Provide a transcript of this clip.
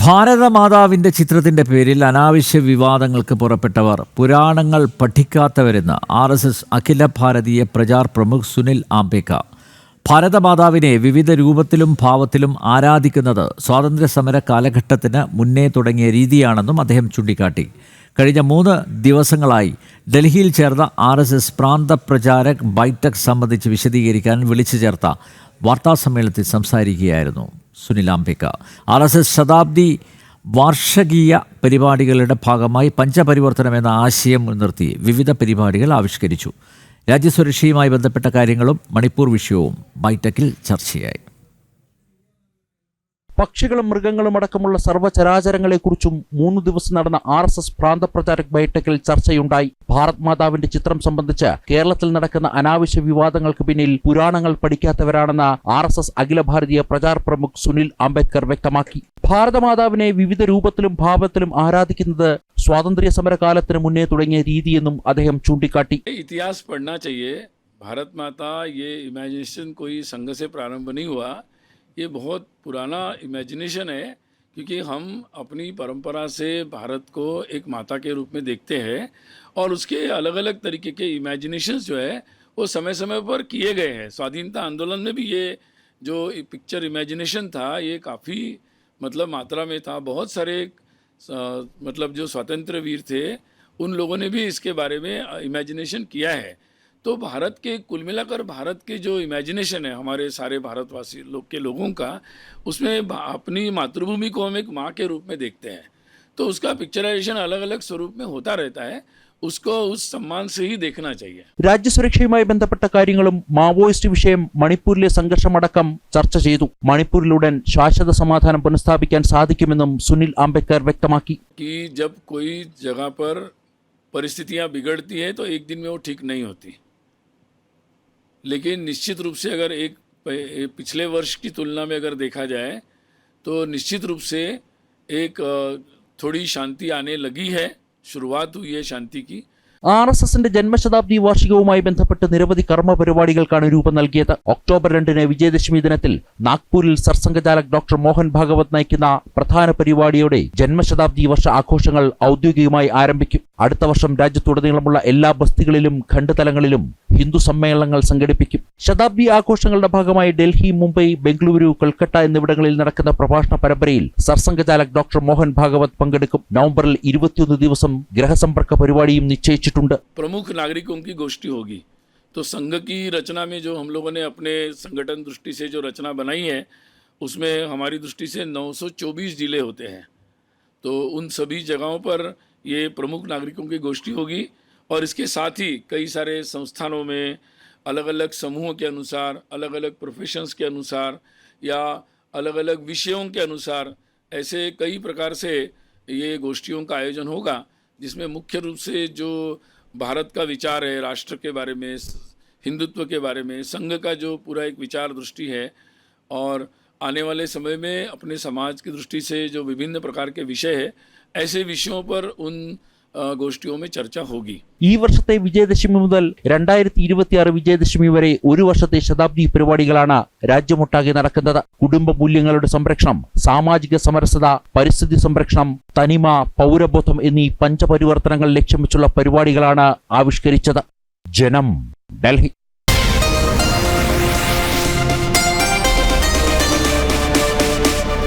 ഭാരതമാതാവിൻ്റെ ചിത്രത്തിൻ്റെ പേരിൽ അനാവശ്യ വിവാദങ്ങൾക്ക് പുറപ്പെട്ടവർ പുരാണങ്ങൾ പഠിക്കാത്തവരെന്ന് RSS അഖില ഭാരതീയ പ്രചാർ പ്രമുഖ് സുനിൽ ആംബേദ്കർ. ഭാരതമാതാവിനെ വിവിധ രൂപത്തിലും ഭാവത്തിലും ആരാധിക്കുന്നത് സ്വാതന്ത്ര്യസമര കാലഘട്ടത്തിന് മുന്നേ തുടങ്ങിയ രീതിയാണെന്നും അദ്ദേഹം ചൂണ്ടിക്കാട്ടി. കഴിഞ്ഞ 3 ദിവസങ്ങളായി ഡൽഹിയിൽ ചേർന്ന RSS പ്രാന്ത പ്രചാരക് ബൈഠക് സംബന്ധിച്ച് വിശദീകരിക്കാൻ വിളിച്ചു ചേർത്ത വാർത്താസമ്മേളനത്തിൽ സംസാരിക്കുകയായിരുന്നു സുനിൽ ആംബേദ്കർ. RSS ശതാബ്ദി വാർഷികീയ പരിപാടികളുടെ ഭാഗമായി പഞ്ചപരിവർത്തനം എന്ന ആശയം മുൻനിർത്തി വിവിധ പരിപാടികൾ ആവിഷ്കരിച്ചു. രാജ്യസുരക്ഷയുമായി ബന്ധപ്പെട്ട കാര്യങ്ങളും മണിപ്പൂർ വിഷയവും ബൈഠക്കിൽ ചർച്ചയായി. പക്ഷികളും മൃഗങ്ങളും അടക്കമുള്ള സർവ്വചരാചരങ്ങളെക്കുറിച്ചും 3 ദിവസം നടന്ന RSS പ്രാന്തപ്രചാരക് ബൈഠക്കിൽ ചർച്ചയുണ്ടായി. ഭാരത് മാതാവിന്റെ ചിത്രം സംബന്ധിച്ച് കേരളത്തിൽ നടക്കുന്ന അനാവശ്യ വിവാദങ്ങൾക്ക് പിന്നിൽ പുരാണങ്ങൾ പഠിക്കാത്തവരാണെന്ന് RSS അഖില ഭാരതീയ പ്രചാർ പ്രമുഖ് സുനിൽ ആംബേദ്കർ വ്യക്തമാക്കി. ഭാരതമാതാവിനെ വിവിധ രൂപത്തിലും ഭാവത്തിലും ആരാധിക്കുന്നത് സ്വാതന്ത്ര്യ സമരകാലത്തിന് മുന്നേ തുടങ്ങിയ രീതിയെന്നും അദ്ദേഹം ചൂണ്ടിക്കാട്ടി. इतिहास पढ़ना चाहिए. भारत माता ये इमेजिनेशन कोई संघ से प्रारंभ नहीं हुआ. ये बहुत पुराना इमेजिनेशन है, क्योंकि हम अपनी परंपरा से भारत को एक माता के रूप में देखते हैं और उसके अलग अलग तरीके के इमेजिनेशंस जो है वो समय समय पर किए गए हैं. स्वाधीनता आंदोलन में भी ये जो पिक्चर इमेजिनेशन था ये काफ़ी मात्रा में था. बहुत सारे जो स्वतंत्र वीर थे उन लोगों ने भी इसके बारे में इमेजिनेशन किया है. तो भारत के कुल मिलाकर भारत के जो इमेजिनेशन है हमारे सारे भारतवासी के लोगों का, उसमें अपनी मातृभूमि को हम एक माँ के रूप में देखते हैं. तो उसका पिक्चराइजेशन अलग अलग स्वरूप में होता रहता है. उसको उस सम्मान से ही देखना चाहिए. രാജ്യസുരക്ഷയുമായി ബന്ധപ്പെട്ട കാര്യങ്ങളും മാവോയിസ്റ്റ് വിഷയം, മണിപ്പൂരിലെ സംഘർഷമടക്കം ചർച്ച ചെയ്തു. മണിപ്പൂരിലുടൻ ശാശ്വത സമാധാനം പുനഃസ്ഥാപിക്കാൻ സാധിക്കുമെന്നും സുനിൽ ആംബേദ്കർ വ്യക്തമാക്കി. कि जब कोई जगह पर परिस्थितियां बिगड़ती है तो एक दिन में वो ठीक नहीं होती, लेकिन निश्चित रूप से अगर एक पिछले वर्ष की तुलना में अगर देखा जाए तो निश्चित रूप से एक थोड़ी शांति आने लगी है. शुरुआत हुई है शांति की. RSSന്റെ ജന്മശതാബ്ദി വാർഷികവുമായി ബന്ധപ്പെട്ട് നിരവധി കർമ്മ പരിപാടികൾക്കാണ് രൂപം നൽകിയത്. ഒക്ടോബർ 2 വിജയദശമി ദിനത്തിൽ നാഗ്പൂരിൽ സർസംഘചാലക് ഡോക്ടർ മോഹൻ ഭാഗവത് നയിക്കുന്ന പ്രധാന പരിപാടിയോടെ ജന്മശതാബ്ദി വർഷ ആഘോഷങ്ങൾ ഔദ്യോഗികമായി ആരംഭിക്കും. അടുത്ത വർഷം രാജ്യത്തുടനീളമുള്ള എല്ലാ ബസ്തികളിലും ഖണ്ഡതലങ്ങളിലും ഹിന്ദു സമ്മേളനങ്ങൾ സംഘടിപ്പിക്കും. ശതാബ്ദി ആഘോഷങ്ങളുടെ ഭാഗമായി ഡൽഹി, മുംബൈ, ബംഗളൂരു, കൊൽക്കത്ത എന്നിവിടങ്ങളിൽ നടക്കുന്ന പ്രഭാഷണ പരമ്പരയിൽ സർസംഘചാലക് ഡോക്ടർ മോഹൻ ഭാഗവത് പങ്കെടുക്കും. നവംബറിൽ 21 ദിവസം ഗ്രഹസമ്പർക്ക പരിപാടിയും നിശ്ചയിച്ചിട്ടുണ്ട്. प्रमुख नागरिकों की गोष्ठी होगी. तो संघ की रचना में जो हम लोगों ने अपने संगठन दृष्टि से जो रचना बनाई है उसमें हमारी दृष्टि से 924 जिले होते हैं. तो उन सभी जगहों पर ये प्रमुख नागरिकों की गोष्ठी होगी और इसके साथ ही कई सारे संस्थानों में अलग अलग समूहों के अनुसार, अलग अलग प्रोफेशंस के अनुसार या अलग अलग विषयों के अनुसार ऐसे कई प्रकार से ये गोष्ठियों का आयोजन होगा, जिसमें मुख्य रूप से जो भारत का विचार है, राष्ट्र के बारे में, हिंदुत्व के बारे में, संघ का जो पूरा एक विचार दृष्टि है और आने वाले समय में अपने समाज की दृष्टि से जो विभिन्न प्रकार के विषय है, ऐसे विषयों पर उन गोष्ठियों में चर्चा होगी. ഈ വർഷത്തെ വിജയദശമി മുതൽ 2026 വിജയദശമി വരെ 1 വർഷത്തെ ശതാബ്ദി പരിപാടികളാണ് രാജ്യമൊട്ടാകെ നടക്കുന്നത്. കുടുംബ മൂല്യങ്ങളുടെ സംരക്ഷണം, സാമാജിക സമരസത, പരിസ്ഥിതി സംരക്ഷണം, തനിമ, പൗരബോധം എന്നീ പഞ്ചപരിവർത്തനങ്ങൾ ലക്ഷ്യം വെച്ചുള്ള പരിപാടികളാണ് ആവിഷ്കരിച്ചത്. ജനം, ഡൽഹി.